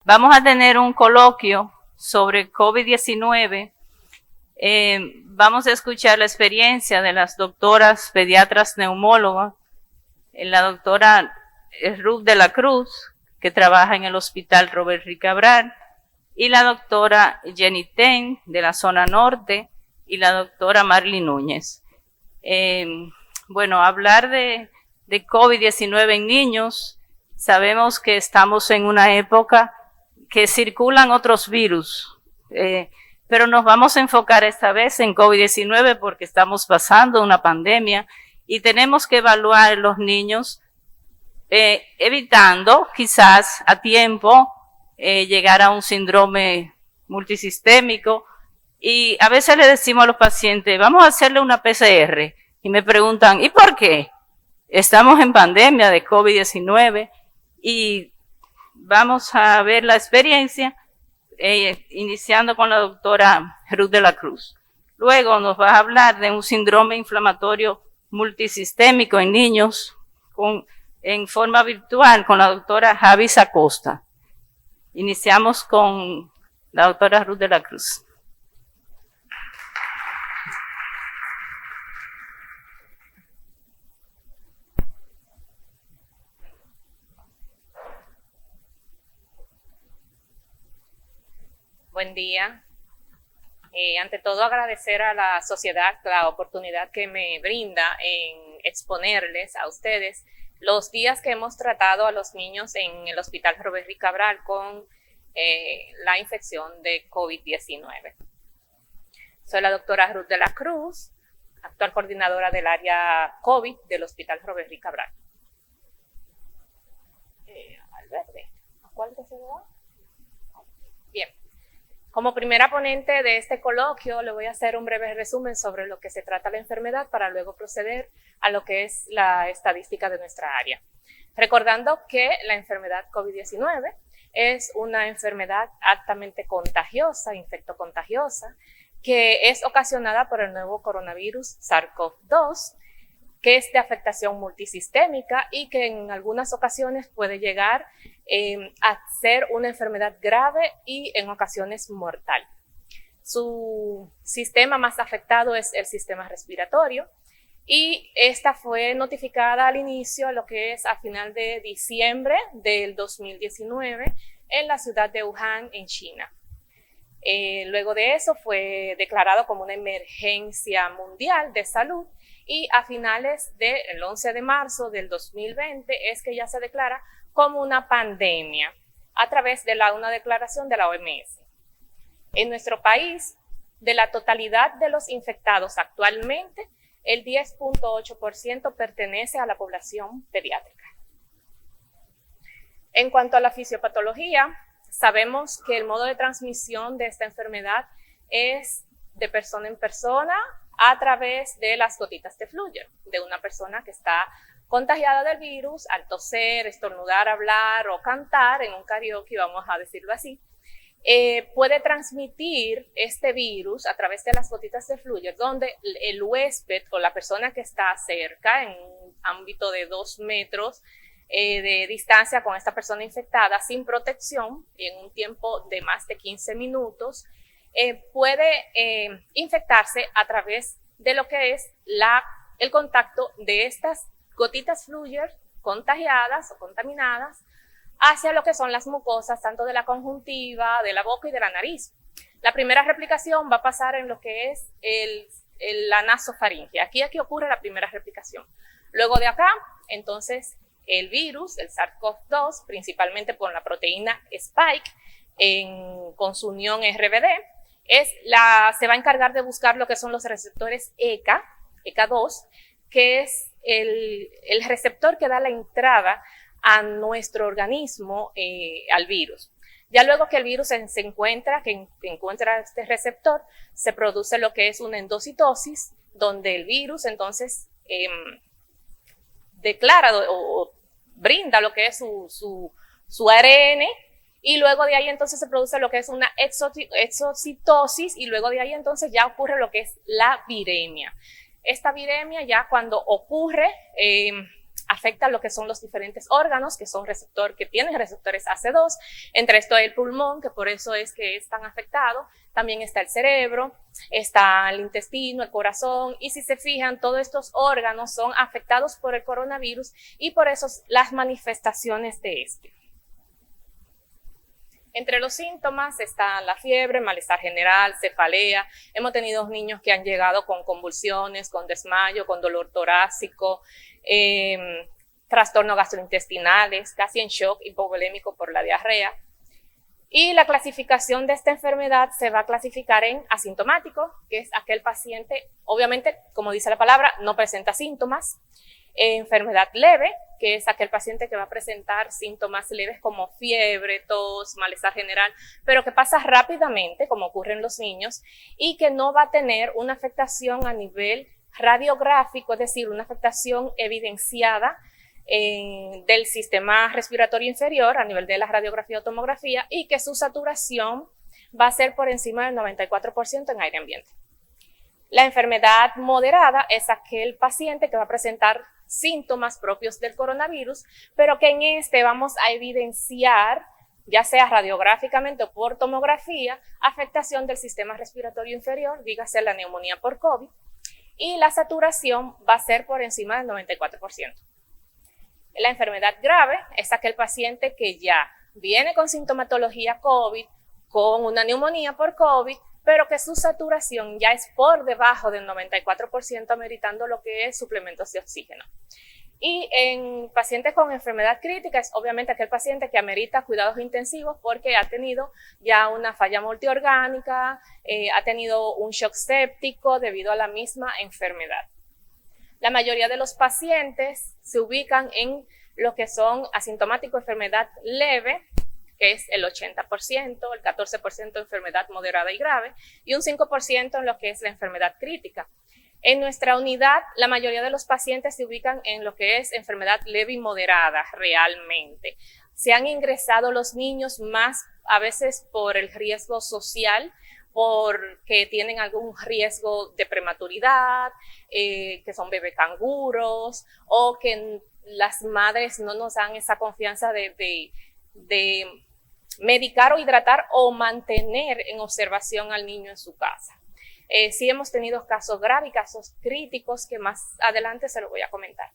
Vamos a tener un coloquio sobre COVID-19. Vamos a escuchar la experiencia de las doctoras pediatras neumólogas, la doctora Ruth de la Cruz, que trabaja en el Hospital Robert Rick Cabral, y la doctora Jenny Ten, de la zona norte, y la doctora Marly Núñez. Bueno, hablar de COVID-19 en niños, sabemos que estamos en una época que circulan otros virus, pero nos vamos a enfocar esta vez en COVID-19 porque estamos pasando una pandemia y tenemos que evaluar los niños, evitando quizás a tiempo llegar a un síndrome multisistémico. Y a veces le decimos a los pacientes, vamos a hacerle una PCR, y me preguntan, ¿y por qué? Estamos en pandemia de COVID-19 y vamos a ver la experiencia, iniciando con la doctora Ruth de la Cruz. Luego nos va a hablar de un síndrome inflamatorio multisistémico en niños en forma virtual con la doctora Javis Acosta. Iniciamos con la doctora Ruth de la Cruz. Buen día. Ante todo, agradecer a la sociedad la oportunidad que me brinda en exponerles a ustedes los días que hemos tratado a los niños en el Hospital Robert Rick Cabral con la infección de COVID-19. Soy la doctora Ruth de la Cruz, actual coordinadora del área COVID del Hospital Robert Rick Cabral. Alberte, ¿a cuál que se va? Bien. Como primera ponente de este coloquio, le voy a hacer un breve resumen sobre lo que se trata la enfermedad para luego proceder a lo que es la estadística de nuestra área. Recordando que la enfermedad COVID-19 es una enfermedad altamente contagiosa, infectocontagiosa, que es ocasionada por el nuevo coronavirus SARS-CoV-2, que es de afectación multisistémica y que en algunas ocasiones puede llegar a ser una enfermedad grave y en ocasiones mortal. Su sistema más afectado es el sistema respiratorio y esta fue notificada al inicio, lo que es a final de diciembre del 2019 en la ciudad de Wuhan, en China. Luego de eso fue declarado como una emergencia mundial de salud y a finales del 11 de marzo del 2020 es que ya se declara como una pandemia a través de una declaración de la OMS. En nuestro país, de la totalidad de los infectados actualmente, el 10.8% pertenece a la población pediátrica. En cuanto a la fisiopatología, sabemos que el modo de transmisión de esta enfermedad es de persona en persona a través de las gotitas de fluyo de una persona que está contagiada del virus al toser, estornudar, hablar o cantar en un karaoke, vamos a decirlo así. Puede transmitir este virus a través de las gotitas de fluyo, donde el huésped o la persona que está cerca, en un ámbito de 2 metros de distancia con esta persona infectada, sin protección, y en un tiempo de más de 15 minutos, puede infectarse a través de lo que es el contacto de estas gotitas Fluger contagiadas o contaminadas hacia lo que son las mucosas, tanto de la conjuntiva, de la boca y de la nariz. La primera replicación va a pasar en lo que es la nasofaringe. Aquí ocurre la primera replicación. Luego de acá, entonces, el virus, el SARS-CoV-2, principalmente por la proteína Spike, con su unión RBD, se va a encargar de buscar lo que son los receptores ECA2, que es el receptor que da la entrada a nuestro organismo al virus. Ya luego que el virus que encuentra este receptor, se produce lo que es una endocitosis, donde el virus entonces declara o brinda lo que es su ARN, y luego de ahí entonces se produce lo que es una exocitosis, y luego de ahí entonces ya ocurre lo que es la viremia. Esta viremia ya cuando ocurre afecta lo que son los diferentes órganos que tienen receptores AC2, entre esto el pulmón, que por eso es que es tan afectado, también está el cerebro, está el intestino, el corazón, y si se fijan, todos estos órganos son afectados por el coronavirus y por eso las manifestaciones de este. Entre los síntomas está la fiebre, malestar general, cefalea. Hemos tenido niños que han llegado con convulsiones, con desmayo, con dolor torácico, trastornos gastrointestinales, casi en shock hipovolémico por la diarrea. Y la clasificación de esta enfermedad se va a clasificar en asintomático, que es aquel paciente, obviamente, como dice la palabra, no presenta síntomas. Enfermedad leve, que es aquel paciente que va a presentar síntomas leves como fiebre, tos, malestar general, pero que pasa rápidamente, como ocurre en los niños, y que no va a tener una afectación a nivel radiográfico, es decir, una afectación evidenciada del sistema respiratorio inferior a nivel de la radiografía o tomografía, y que su saturación va a ser por encima del 94% en aire ambiente. La enfermedad moderada es aquel paciente que va a presentar síntomas propios del coronavirus, pero que en este vamos a evidenciar, ya sea radiográficamente o por tomografía, afectación del sistema respiratorio inferior, dígase la neumonía por COVID, y la saturación va a ser por encima del 94%. La enfermedad grave es aquel paciente que ya viene con sintomatología COVID, con una neumonía por COVID, pero que su saturación ya es por debajo del 94%, ameritando lo que es suplementos de oxígeno. Y en pacientes con enfermedad crítica es obviamente aquel paciente que amerita cuidados intensivos porque ha tenido ya una falla multiorgánica, ha tenido un shock séptico debido a la misma enfermedad. La mayoría de los pacientes se ubican en lo que son asintomático enfermedad leve, que es el 80%, el 14% enfermedad moderada y grave, y un 5% en lo que es la enfermedad crítica. En nuestra unidad, la mayoría de los pacientes se ubican en lo que es enfermedad leve y moderada realmente. Se han ingresado los niños más a veces por el riesgo social, porque tienen algún riesgo de prematuridad, que son bebé canguros, o que las madres no nos dan esa confianza de medicar o hidratar o mantener en observación al niño en su casa. Sí hemos tenido casos graves y casos críticos que más adelante se los voy a comentar.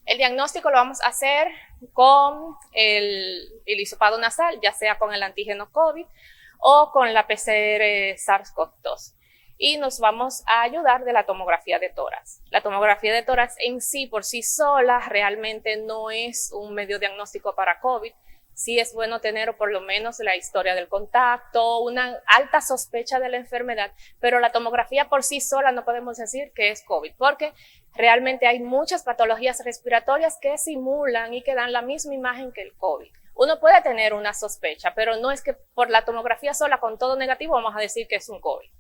El diagnóstico lo vamos a hacer con el hisopado nasal, ya sea con el antígeno COVID o con la PCR SARS-CoV-2. Y nos vamos a ayudar de la tomografía de tórax. La tomografía de tórax en sí, por sí sola, realmente no es un medio diagnóstico para COVID. Sí es bueno tener por lo menos la historia del contacto, una alta sospecha de la enfermedad, pero la tomografía por sí sola no podemos decir que es COVID, porque realmente hay muchas patologías respiratorias que simulan y que dan la misma imagen que el COVID. Uno puede tener una sospecha, pero no es que por la tomografía sola con todo negativo vamos a decir que es un COVID.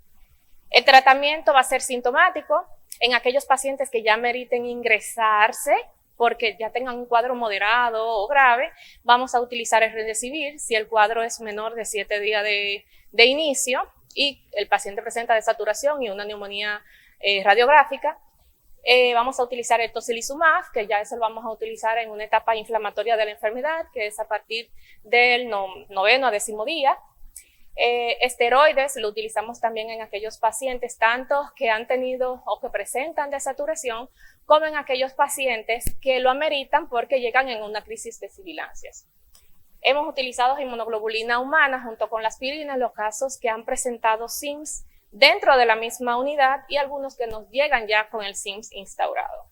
El tratamiento va a ser sintomático en aquellos pacientes que ya meriten ingresarse, porque ya tengan un cuadro moderado o grave. Vamos a utilizar el Remdesivir si el cuadro es menor de 7 días de inicio y el paciente presenta desaturación y una neumonía radiográfica. Vamos a utilizar el tocilizumab, que ya eso lo vamos a utilizar en una etapa inflamatoria de la enfermedad, que es a partir del 9º a 10º día. Esteroides lo utilizamos también en aquellos pacientes, tanto que han tenido o que presentan desaturación, como en aquellos pacientes que lo ameritan porque llegan en una crisis de sibilancias. Hemos utilizado inmunoglobulina humana junto con la aspirina en los casos que han presentado SIMS dentro de la misma unidad y algunos que nos llegan ya con el SIMS instaurado.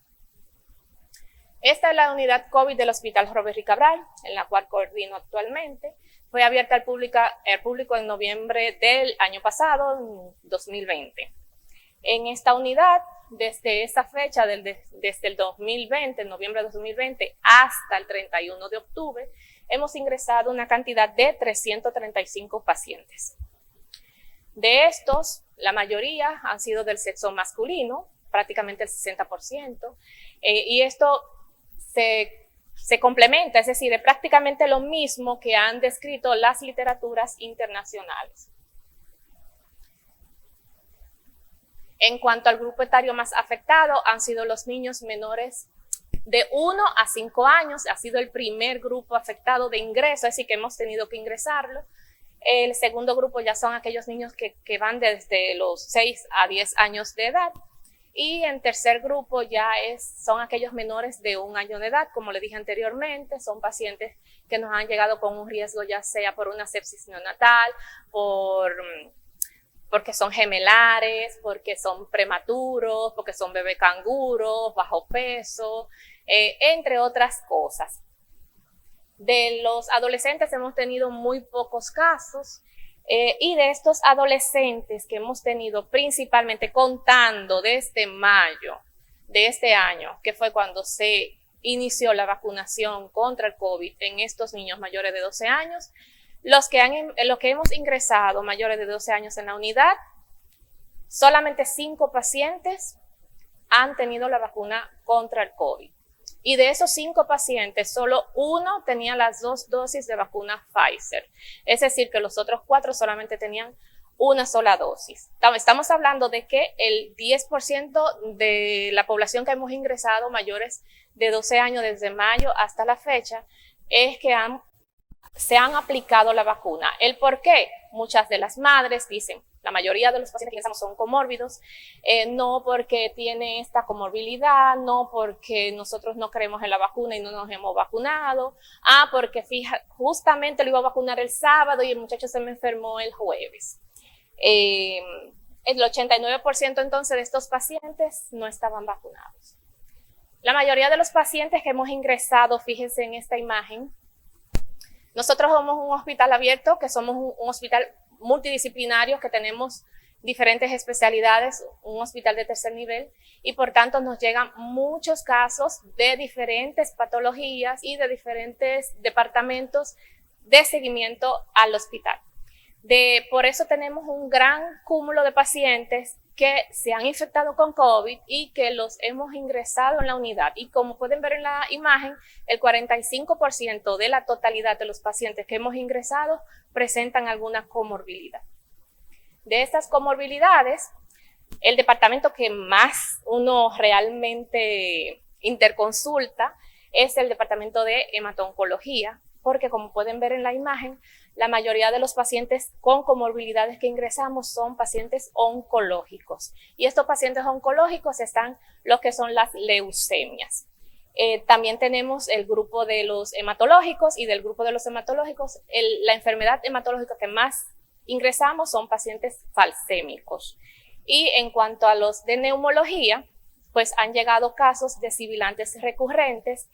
Esta es la unidad COVID del Hospital Robert Rick Cabral, en la cual coordino actualmente. Fue abierta al público en noviembre del año pasado, 2020. En esta unidad, desde esa fecha, desde el 2020, noviembre de 2020, hasta el 31 de octubre, hemos ingresado una cantidad de 335 pacientes. De estos, la mayoría han sido del sexo masculino, prácticamente el 60%, y esto se complementa, es decir, es prácticamente lo mismo que han descrito las literaturas internacionales. En cuanto al grupo etario más afectado, han sido los niños menores De 1 a 5 años ha sido el primer grupo afectado de ingreso, así que hemos tenido que ingresarlo. El segundo grupo ya son aquellos niños que van desde los 6 a 10 años de edad. Y en tercer grupo ya son aquellos menores de 1 año de edad, como le dije anteriormente, son pacientes que nos han llegado con un riesgo ya sea por una sepsis neonatal, porque son gemelares, porque son prematuros, porque son bebé canguros, bajo peso, entre otras cosas. De los adolescentes hemos tenido muy pocos casos. Y de estos adolescentes que hemos tenido principalmente contando desde mayo de este año, que fue cuando se inició la vacunación contra el COVID en estos niños mayores de 12 años, los que hemos ingresado mayores de 12 años en la unidad, solamente 5 pacientes han tenido la vacuna contra el COVID. Y de esos 5 pacientes, solo 1 tenía las 2 dosis de vacuna Pfizer. Es decir, que los otros 4 solamente tenían una sola dosis. Estamos hablando de que el 10% de la población que hemos ingresado mayores de 12 años desde mayo hasta la fecha es que se han aplicado la vacuna. ¿El por qué? Muchas de las madres dicen, la mayoría de los pacientes que ingresamos son comórbidos, no porque tiene esta comorbilidad, no porque nosotros no creemos en la vacuna y no nos hemos vacunado, porque justamente lo iba a vacunar el sábado y el muchacho se me enfermó el jueves. El 89% entonces de estos pacientes no estaban vacunados. La mayoría de los pacientes que hemos ingresado, fíjense en esta imagen, nosotros somos un hospital abierto, que somos un hospital multidisciplinario, que tenemos diferentes especialidades, un hospital de tercer nivel, y por tanto nos llegan muchos casos de diferentes patologías y de diferentes departamentos de seguimiento al hospital. Por eso tenemos un gran cúmulo de pacientes que se han infectado con COVID y que los hemos ingresado en la unidad. Y como pueden ver en la imagen, el 45% de la totalidad de los pacientes que hemos ingresado presentan alguna comorbilidad. De estas comorbilidades, el departamento que más uno realmente interconsulta es el departamento de hemato-oncología, porque como pueden ver en la imagen, la mayoría de los pacientes con comorbilidades que ingresamos son pacientes oncológicos. Y estos pacientes oncológicos están los que son las leucemias. También tenemos el grupo de los hematológicos, y del grupo de los hematológicos, la enfermedad hematológica que más ingresamos son pacientes falsémicos. Y en cuanto a los de neumología, pues han llegado casos de sibilantes recurrentes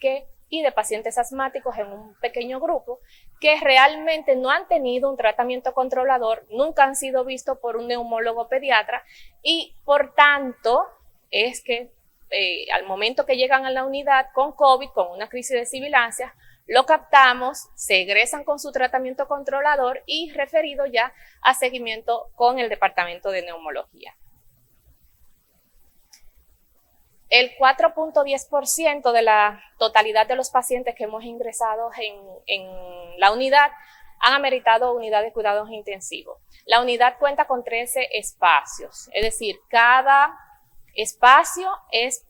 y de pacientes asmáticos en un pequeño grupo que realmente no han tenido un tratamiento controlador, nunca han sido vistos por un neumólogo pediatra, y por tanto es que al momento que llegan a la unidad con COVID, con una crisis de sibilancias, lo captamos, se egresan con su tratamiento controlador y referido ya a seguimiento con el departamento de neumología. El 4.10% de la totalidad de los pacientes que hemos ingresado en la unidad han ameritado unidad de cuidados intensivos. La unidad cuenta con 13 espacios, es decir, cada espacio es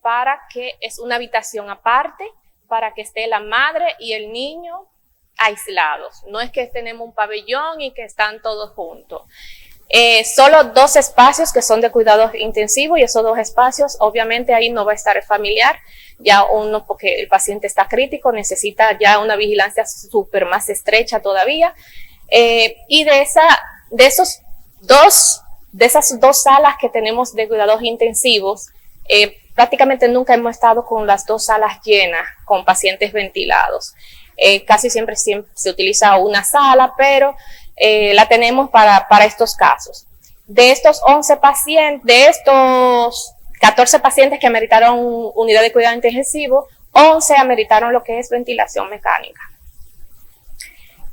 una habitación aparte para que esté la madre y el niño aislados. No es que tenemos un pabellón y que están todos juntos. Solo 2 espacios que son de cuidados intensivos, y esos 2 espacios, obviamente ahí no va a estar el familiar, ya uno, porque el paciente está crítico, necesita ya una vigilancia súper más estrecha todavía. Y de esas 2 salas que tenemos de cuidados intensivos, prácticamente nunca hemos estado con las 2 salas llenas con pacientes ventilados. Casi siempre se utiliza una sala, pero la tenemos para estos casos. De estos 14 pacientes que ameritaron unidad de cuidado intensivo, 11 ameritaron lo que es ventilación mecánica.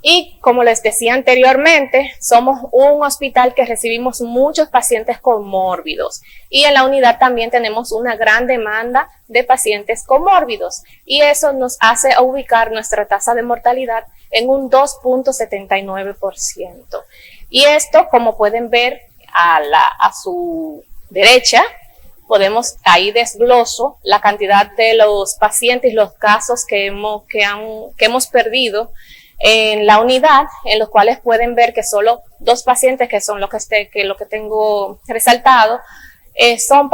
Y como les decía anteriormente, somos un hospital que recibimos muchos pacientes comórbidos, y en la unidad también tenemos una gran demanda de pacientes comórbidos, y eso nos hace ubicar nuestra tasa de mortalidad en un 2.79%. Y esto, como pueden ver a su derecha, podemos, ahí desgloso la cantidad de los pacientes, los casos que hemos perdido en la unidad, en los cuales pueden ver que solo 2 pacientes, que son lo que tengo resaltado, eran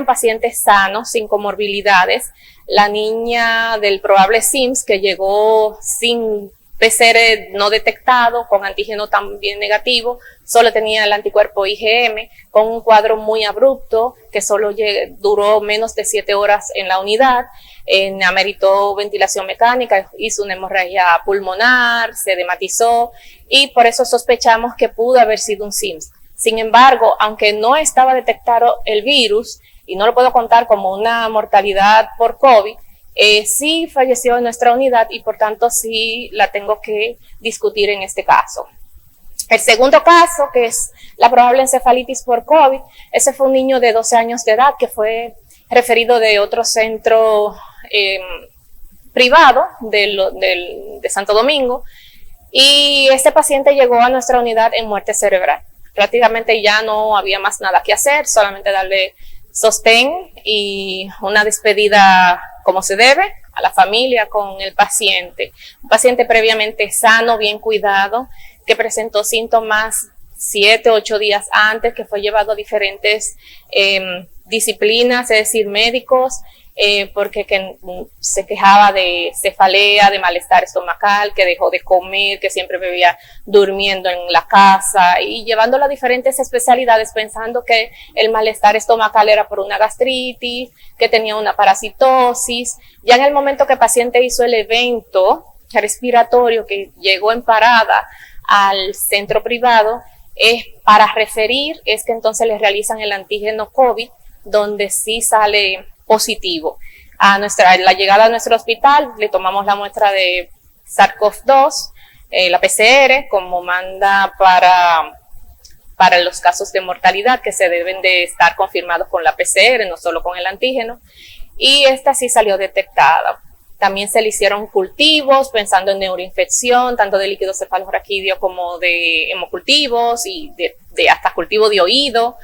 pacientes sanos, sin comorbilidades. La niña del probable SIMS, que llegó sin PCR no detectado, con antígeno también negativo, solo tenía el anticuerpo IgM, con un cuadro muy abrupto, que solo duró menos de 7 horas en la unidad, ameritó ventilación mecánica, hizo una hemorragia pulmonar, se dematizó, y por eso sospechamos que pudo haber sido un SIMS. Sin embargo, aunque no estaba detectado el virus, y no lo puedo contar como una mortalidad por COVID, sí falleció en nuestra unidad y por tanto sí la tengo que discutir en este caso. El segundo caso, que es la probable encefalitis por COVID, ese fue un niño de 12 años de edad que fue referido de otro centro privado de Santo Domingo, y este paciente llegó a nuestra unidad en muerte cerebral. Prácticamente ya no había más nada que hacer, solamente darle sostén y una despedida como se debe a la familia con el paciente. Un paciente previamente sano, bien cuidado, que presentó síntomas 7 o 8 días antes, que fue llevado a diferentes disciplinas, es decir, médicos, porque se quejaba de cefalea, de malestar estomacal, que dejó de comer, que siempre bebía durmiendo en la casa, y llevándolo a diferentes especialidades pensando que el malestar estomacal era por una gastritis, que tenía una parasitosis. Ya en el momento que el paciente hizo el evento respiratorio, que llegó en parada al centro privado, para referir es que entonces les realizan el antígeno COVID, donde sí sale positivo. La llegada a nuestro hospital le tomamos la muestra de SARS-CoV-2, la PCR, como manda para los casos de mortalidad, que se deben de estar confirmados con la PCR, no solo con el antígeno, y esta sí salió detectada. También se le hicieron cultivos pensando en neuroinfección, tanto de líquido cefalorraquídeo como de hemocultivos y de hasta cultivo de oído,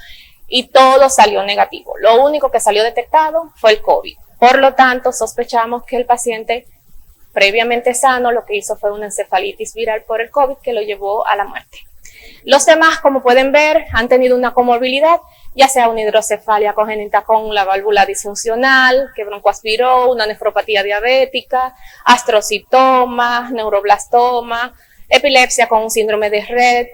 y todo salió negativo. Lo único que salió detectado fue el COVID. Por lo tanto, sospechamos que el paciente previamente sano lo que hizo fue una encefalitis viral por el COVID que lo llevó a la muerte. Los demás, como pueden ver, han tenido una comorbilidad, ya sea una hidrocefalia congénita con la válvula disfuncional, que broncoaspiró, una nefropatía diabética, astrocitoma, neuroblastoma, epilepsia con un síndrome de Rett,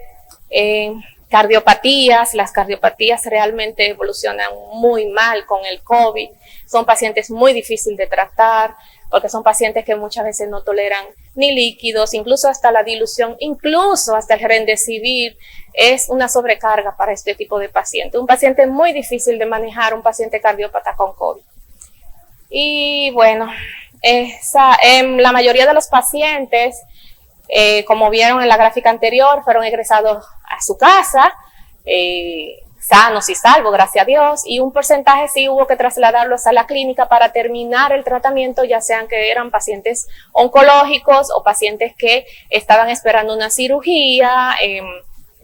cardiopatías. Las cardiopatías realmente evolucionan muy mal con el COVID. Son pacientes muy difíciles de tratar, porque son pacientes que muchas veces no toleran ni líquidos, incluso hasta la dilución, incluso hasta el remdesivir es una sobrecarga para este tipo de paciente. Un paciente muy difícil de manejar, un paciente cardiópata con COVID. Y bueno, la mayoría de los pacientes, como vieron en la gráfica anterior, fueron egresados a su casa, sanos y salvos, gracias a Dios, y un porcentaje sí hubo que trasladarlos a la clínica para terminar el tratamiento, ya sean que eran pacientes oncológicos o pacientes que estaban esperando una cirugía,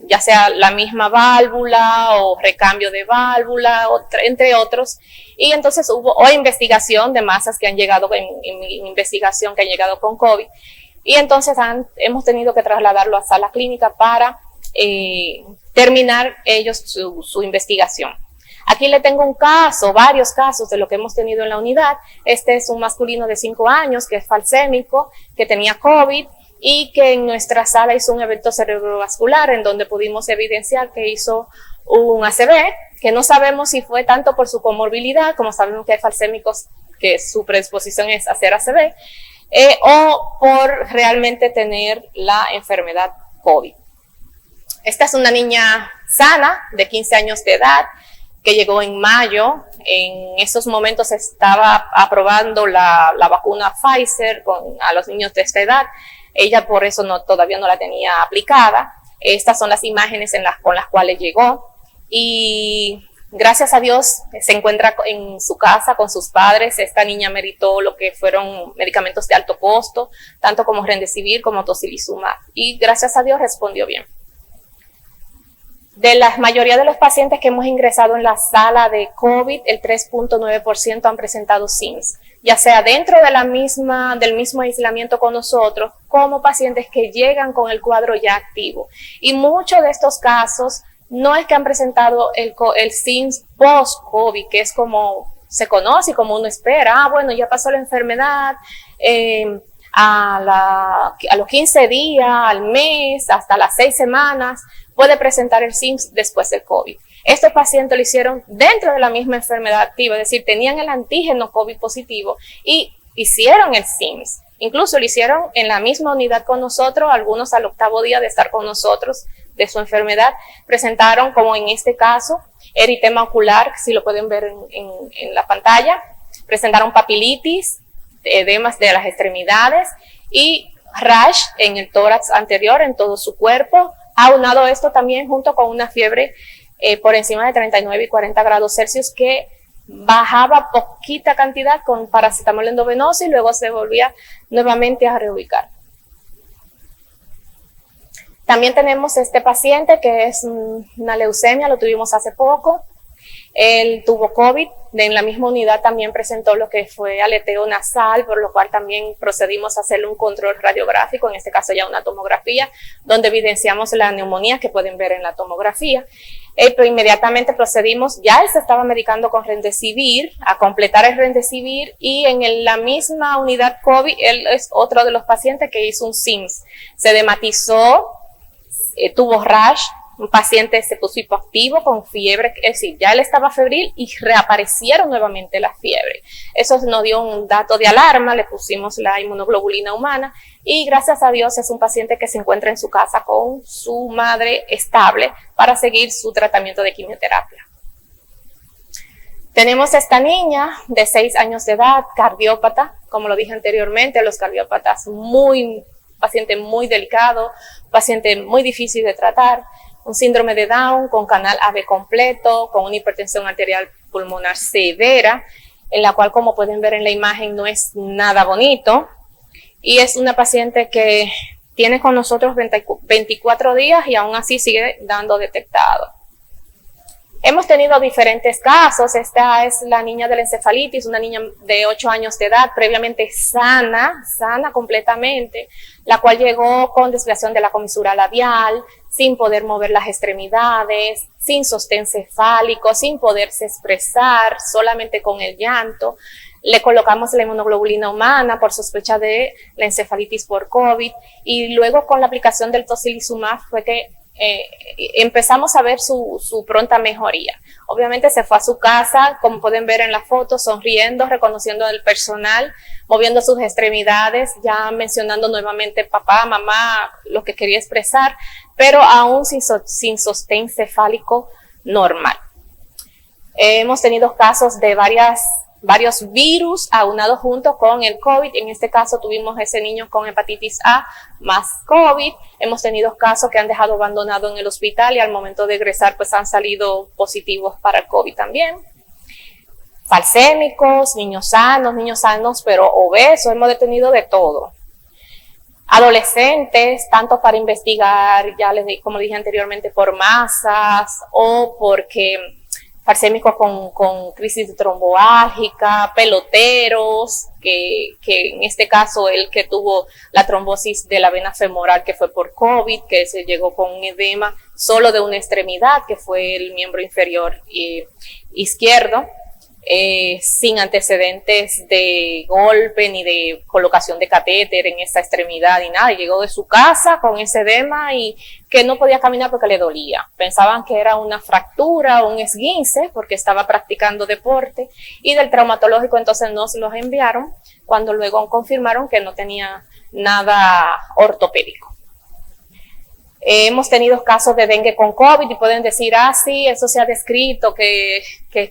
ya sea la misma válvula o recambio de válvula, entre otros. Y entonces hubo investigación de masas que han llegado en investigación que han llegado con COVID, y entonces hemos tenido que trasladarlo a la clínica para terminar ellos su investigación. Aquí le tengo varios casos de lo que hemos tenido en la unidad. Este es un masculino de 5 años que es falsémico, que tenía COVID y que en nuestra sala hizo un evento cerebrovascular en donde pudimos evidenciar que hizo un ACV, que no sabemos si fue tanto por su comorbilidad, como sabemos que hay falsémicos que su predisposición es hacer ACV, o por realmente tener la enfermedad COVID. Esta es una niña sana de 15 años de edad que llegó en mayo. En esos momentos se estaba aprobando la vacuna Pfizer a los niños de esta edad. Ella por eso todavía no la tenía aplicada. Estas son las imágenes con las cuales llegó. Y gracias a Dios se encuentra en su casa con sus padres. Esta niña meritó lo que fueron medicamentos de alto costo, tanto como Remdesivir como Tocilizumab. Y gracias a Dios respondió bien. De la mayoría de los pacientes que hemos ingresado en la sala de COVID, el 3.9% han presentado SIMS, ya sea dentro de del mismo aislamiento con nosotros, como pacientes que llegan con el cuadro ya activo. Y muchos de estos casos no es que han presentado el SIMS post-COVID, que es como se conoce y como uno espera. Bueno, ya pasó la enfermedad, a los 15 días, al mes, hasta las 6 semanas, puede presentar el SIMS después del COVID. Estos pacientes lo hicieron dentro de la misma enfermedad activa, es decir, tenían el antígeno COVID positivo y hicieron el SIMS. Incluso lo hicieron en la misma unidad con nosotros, algunos al 8º día de estar con nosotros de su enfermedad, presentaron, como en este caso, eritema ocular, si lo pueden ver en la pantalla, presentaron papilitis, edemas de las extremidades y rash en el tórax anterior, en todo su cuerpo, aunado esto también junto con una fiebre por encima de 39 y 40 grados Celsius que bajaba poquita cantidad con paracetamol endovenoso y luego se volvía nuevamente a reubicar. También tenemos este paciente que es una leucemia, lo tuvimos hace poco. Él tuvo COVID, en la misma unidad también presentó lo que fue aleteo nasal, por lo cual también procedimos a hacerle un control radiográfico, en este caso ya una tomografía, donde evidenciamos la neumonía que pueden ver en la tomografía. Pero inmediatamente procedimos, ya él se estaba medicando con Remdesivir, a completar el Remdesivir, y en la misma unidad COVID, él es otro de los pacientes que hizo un SIMS, se hematizó, tuvo rash. Un paciente se puso hipoactivo con fiebre, es decir, ya él estaba febril y reaparecieron nuevamente la fiebre. Eso nos dio un dato de alarma, le pusimos la inmunoglobulina humana y gracias a Dios es un paciente que se encuentra en su casa con su madre estable para seguir su tratamiento de quimioterapia. Tenemos esta niña de 6 años de edad, cardiópata, como lo dije anteriormente, los cardiópatas paciente muy delicado, paciente muy difícil de tratar. Un síndrome de Down con canal AB completo, con una hipertensión arterial pulmonar severa, en la cual, como pueden ver en la imagen, no es nada bonito. Y es una paciente que tiene con nosotros 24 días y aún así sigue dando detectado. Hemos tenido diferentes casos. Esta es la niña de la encefalitis, una niña de 8 años de edad, previamente sana completamente, la cual llegó con desviación de la comisura labial, sin poder mover las extremidades, sin sostén cefálico, sin poderse expresar, solamente con el llanto. Le colocamos la inmunoglobulina humana por sospecha de la encefalitis por COVID y luego con la aplicación del tocilizumab fue que empezamos a ver su pronta mejoría. Obviamente se fue a su casa, como pueden ver en la foto, sonriendo, reconociendo al personal, moviendo sus extremidades, ya mencionando nuevamente papá, mamá, lo que quería expresar, pero aún sin sostén cefálico normal. Hemos tenido casos de varios virus aunados junto con el COVID. En este caso tuvimos ese niño con hepatitis A más COVID. Hemos tenido casos que han dejado abandonado en el hospital y al momento de egresar pues han salido positivos para el COVID también. Falsémicos, niños sanos pero obesos, hemos detenido de todo. Adolescentes, tanto para investigar, ya les di, como dije anteriormente, por masas o porque falsémicos con crisis tromboálgica, peloteros, que en este caso el que tuvo la trombosis de la vena femoral que fue por COVID, que se llegó con un edema solo de una extremidad, que fue el miembro inferior izquierdo, sin antecedentes de golpe ni de colocación de catéter en esa extremidad ni nada, y llegó de su casa con ese edema y que no podía caminar porque le dolía. Pensaban que era una fractura o un esguince porque estaba practicando deporte, y del traumatológico entonces nos los enviaron cuando luego confirmaron que no tenía nada ortopédico. Hemos tenido casos de dengue con COVID y pueden decir, sí, eso se ha descrito, que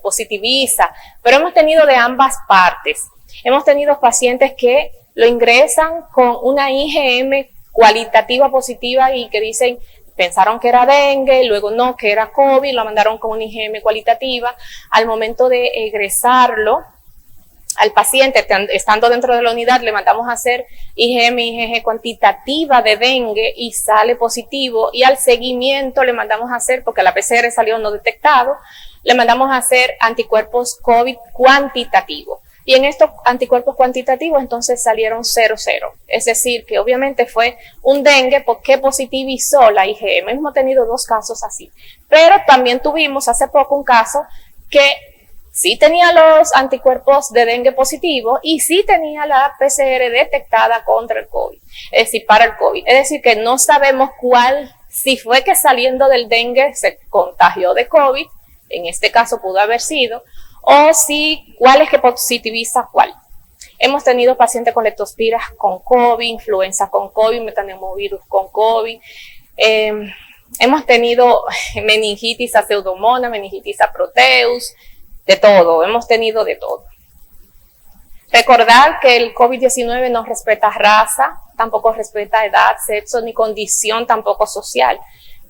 positiviza, pero hemos tenido de ambas partes. Hemos tenido pacientes que lo ingresan con una IgM cualitativa positiva y que dicen, pensaron que era dengue, luego no, que era COVID, lo mandaron con una IgM cualitativa. Al momento de egresarlo, al paciente, estando dentro de la unidad, le mandamos a hacer IgM y IgG cuantitativa de dengue y sale positivo, y al seguimiento le mandamos a hacer, porque la PCR salió no detectado, le mandamos a hacer anticuerpos COVID cuantitativos. Y en estos anticuerpos cuantitativos entonces salieron 0,0. Es decir, que obviamente fue un dengue porque positivizó la IgM. Hemos tenido 2 casos así. Pero también tuvimos hace poco un caso que sí tenía los anticuerpos de dengue positivo y sí tenía la PCR detectada contra el COVID, es decir, para el COVID. Es decir, que no sabemos si fue que saliendo del dengue se contagió de COVID, en este caso pudo haber sido, o si cuál es que positiviza cuál. Hemos tenido pacientes con leptospiras con COVID, influenza con COVID, metaneumovirus con COVID. Hemos tenido meningitis a Pseudomonas, meningitis a Proteus, de todo, hemos tenido de todo. Recordar que el COVID-19 no respeta raza, tampoco respeta edad, sexo, ni condición tampoco social.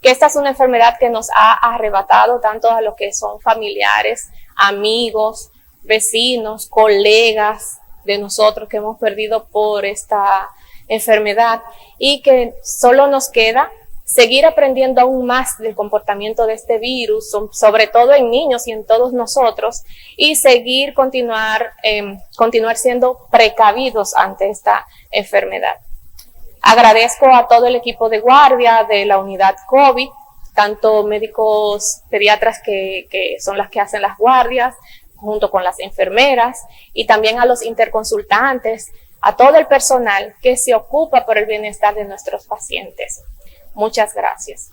Que esta es una enfermedad que nos ha arrebatado tanto a lo que son familiares, amigos, vecinos, colegas de nosotros que hemos perdido por esta enfermedad, y que solo nos queda seguir aprendiendo aún más del comportamiento de este virus, sobre todo en niños y en todos nosotros, y continuar siendo precavidos ante esta enfermedad. Agradezco a todo el equipo de guardia de la unidad COVID, tanto médicos pediatras que son las que hacen las guardias, junto con las enfermeras, y también a los interconsultantes, a todo el personal que se ocupa por el bienestar de nuestros pacientes. Muchas gracias.